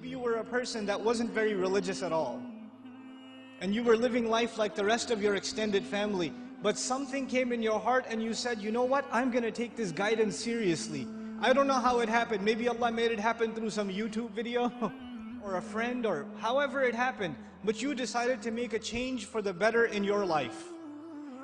Maybe you were a person that wasn't very religious at all, and you were living life like the rest of your extended family, but something came in your heart and you said, you know what, I'm going to take this guidance seriously. I don't know how it happened. Maybe Allah made it happen through some YouTube video or a friend, or however it happened, but you decided to make a change for the better in your life.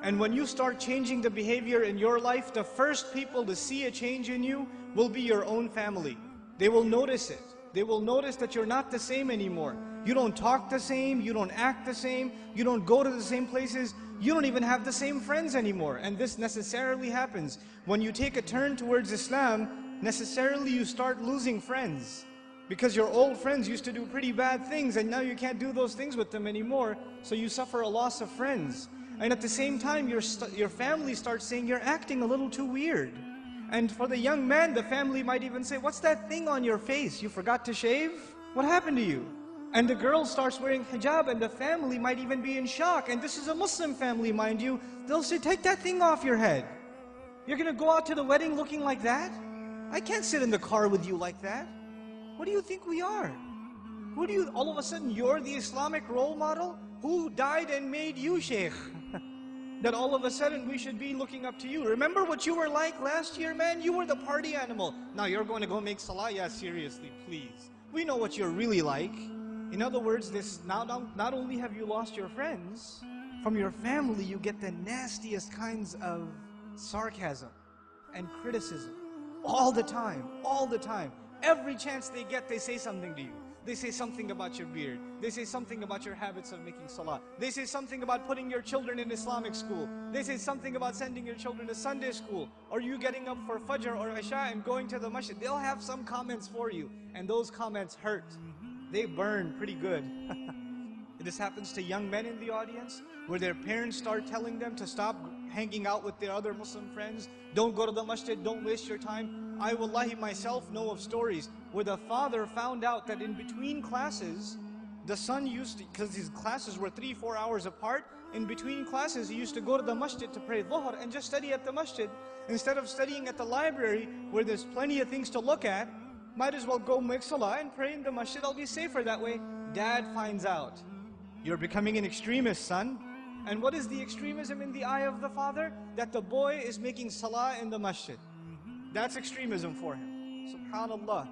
And when you start changing the behavior in your life, the first people to see a change in you will be your own family. They will notice it. They will notice that you're not the same anymore. You don't talk the same, you don't act the same, you don't go to the same places, you don't even have the same friends anymore. And this necessarily happens. When you take a turn towards Islam, necessarily you start losing friends. Because your old friends used to do pretty bad things and now you can't do those things with them anymore, so you suffer a loss of friends. And at the same time, your family starts saying, you're acting a little too weird. And for the young man, the family might even say, what's that thing on your face? You forgot to shave? What happened to you? And the girl starts wearing hijab and the family might even be in shock. And this is a Muslim family, mind you. They'll say, take that thing off your head. You're going to go out to the wedding looking like that? I can't sit in the car with you like that. What do you think we are? Who do you, all of a sudden, you're the Islamic role model? Who died and made you Shaykh? That all of a sudden we should be looking up to you. Remember what you were like last year, man? You were the party animal. Now you're going to go make salah? Yeah, seriously, please. We know what you're really like. In other words, not only have you lost your friends, from your family you get the nastiest kinds of sarcasm and criticism. All the time, all the time. Every chance they get, they say something to you. They say something about your beard. They say something about your habits of making salah. They say something about putting your children in Islamic school. They say something about sending your children to Sunday school. Or you getting up for Fajr or Isha and going to the masjid. They'll have some comments for you. And those comments hurt. They burn pretty good. This happens to young men in the audience, where their parents start telling them to stop hanging out with their other Muslim friends. Don't go to the masjid, don't waste your time. I wallahi myself know of stories where the father found out that in between classes, the son used to, because his classes were 3-4 hours apart, in between classes he used to go to the masjid to pray dhuhr and just study at the masjid. Instead of studying at the library where there's plenty of things to look at, might as well go make salah and pray in the masjid. I'll be safer that way. Dad finds out. You're becoming an extremist, son. And what is the extremism in the eye of the father? That the boy is making salah in the masjid. That's extremism for him. SubhanAllah.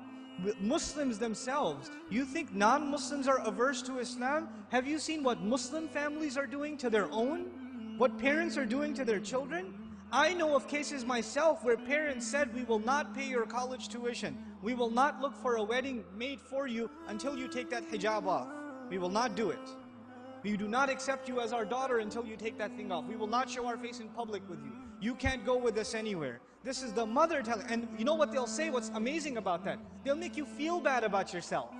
Muslims themselves, you think non-Muslims are averse to Islam? Have you seen what Muslim families are doing to their own? What parents are doing to their children? I know of cases myself where parents said, we will not pay your college tuition. We will not look for a wedding made for you until you take that hijab off. We will not do it. We do not accept you as our daughter until you take that thing off. We will not show our face in public with you. You can't go with us anywhere. This is the mother telling, and you know what they'll say, what's amazing about that? They'll make you feel bad about yourself.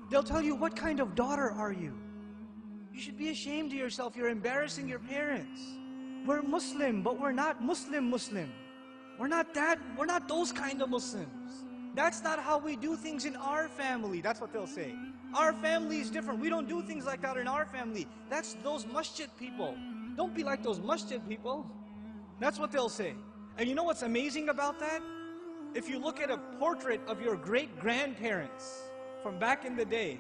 They'll tell you, what kind of daughter are you? You should be ashamed of yourself, you're embarrassing your parents. We're Muslim, but we're not Muslim. We're not those kind of Muslims. That's not how we do things in our family. That's what they'll say. Our family is different. We don't do things like that in our family. That's those masjid people. Don't be like those masjid people. That's what they'll say. And you know what's amazing about that? If you look at a portrait of your great-grandparents from back in the day,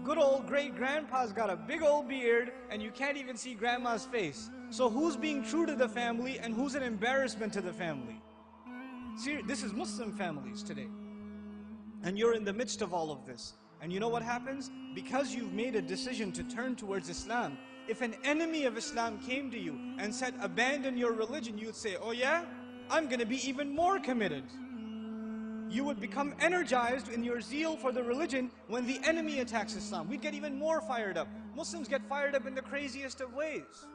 good old great-grandpa's got a big old beard and you can't even see grandma's face. So who's being true to the family and who's an embarrassment to the family? See, this is Muslim families today. And you're in the midst of all of this. And you know what happens? Because you've made a decision to turn towards Islam, if an enemy of Islam came to you and said, abandon your religion, you'd say, oh yeah? I'm going to be even more committed. You would become energized in your zeal for the religion when the enemy attacks Islam. We'd get even more fired up. Muslims get fired up in the craziest of ways.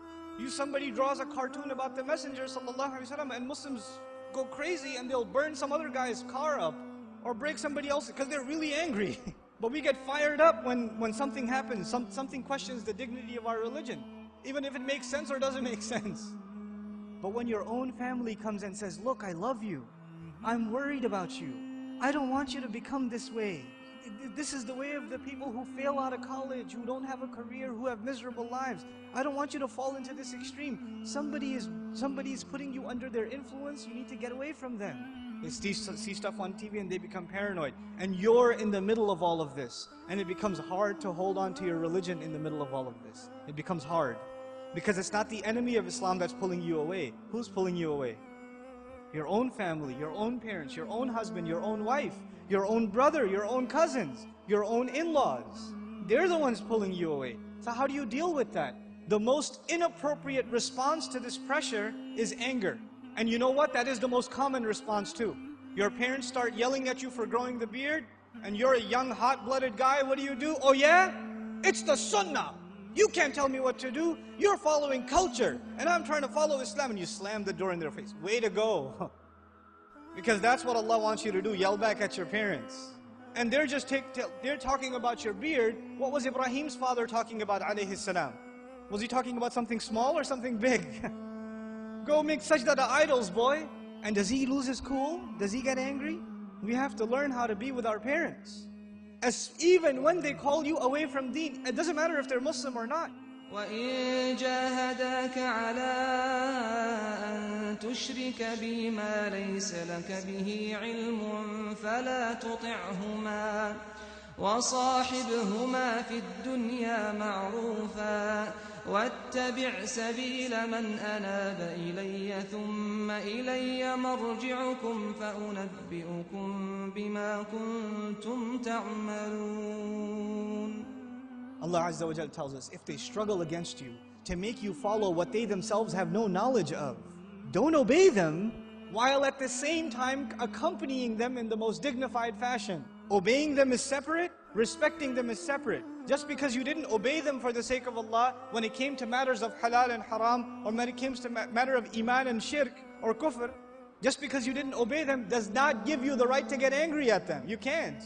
Somebody draws a cartoon about the Messenger ﷺ and Muslims go crazy and they'll burn some other guy's car up or break somebody else because they're really angry. But we get fired up when something happens, something questions the dignity of our religion, even if it makes sense or doesn't make sense. But when your own family comes and says, look, I love you, I'm worried about you, I don't want you to become this way. This is the way of the people who fail out of college, who don't have a career, who have miserable lives. I don't want you to fall into this extreme. Somebody is putting you under their influence, you need to get away from them. They see stuff on TV and they become paranoid. And you're in the middle of all of this. And it becomes hard to hold on to your religion in the middle of all of this. It becomes hard. Because it's not the enemy of Islam that's pulling you away. Who's pulling you away? Your own family, your own parents, your own husband, your own wife, your own brother, your own cousins, your own in-laws. They're the ones pulling you away. So how do you deal with that? The most inappropriate response to this pressure is anger. And you know what? That is the most common response too. Your parents start yelling at you for growing the beard, and you're a young, hot-blooded guy. What do? Oh yeah? It's the sunnah. You can't tell me what to do. You're following culture, and I'm trying to follow Islam. And you slam the door in their face. Way to go. Because that's what Allah wants you to do. Yell back at your parents. And they're just they're talking about your beard. What was Ibrahim's father talking about, alayhi salam? Was he talking about something small or something big? Go make sajda to idols, boy. And does he lose his cool? Does he get angry? We have to learn how to be with our parents. Even when they call you away from deen, it doesn't matter if they're Muslim or not. وَإِن جَاهَدَاكَ عَلَىٰ أَن تُشْرِكَ بِي مَا لَيْسَ لَكَ بِهِ عِلْمٌ فَلَا تُطِعْهُمَا وَصَاحِبْهُمَا فِي الدُّنْيَا مَعْرُوفًا وَاتَّبِعْ سَبِيلَ مَنْ أَنَابَ إِلَيَّ ثُمَّ إِلَيَّ مَرْجِعُكُمْ فَأُنَبِّئُكُمْ بِمَا كُنْتُمْ تَعْمَلُونَ. Allah Azza wa Jalla tells us, if they struggle against you to make you follow what they themselves have no knowledge of, don't obey them while at the same time accompanying them in the most dignified fashion. Obeying them is separate, respecting them is separate. Just because you didn't obey them for the sake of Allah when it came to matters of halal and haram, or when it came to matter of iman and shirk or kufr, just because you didn't obey them does not give you the right to get angry at them. You can't.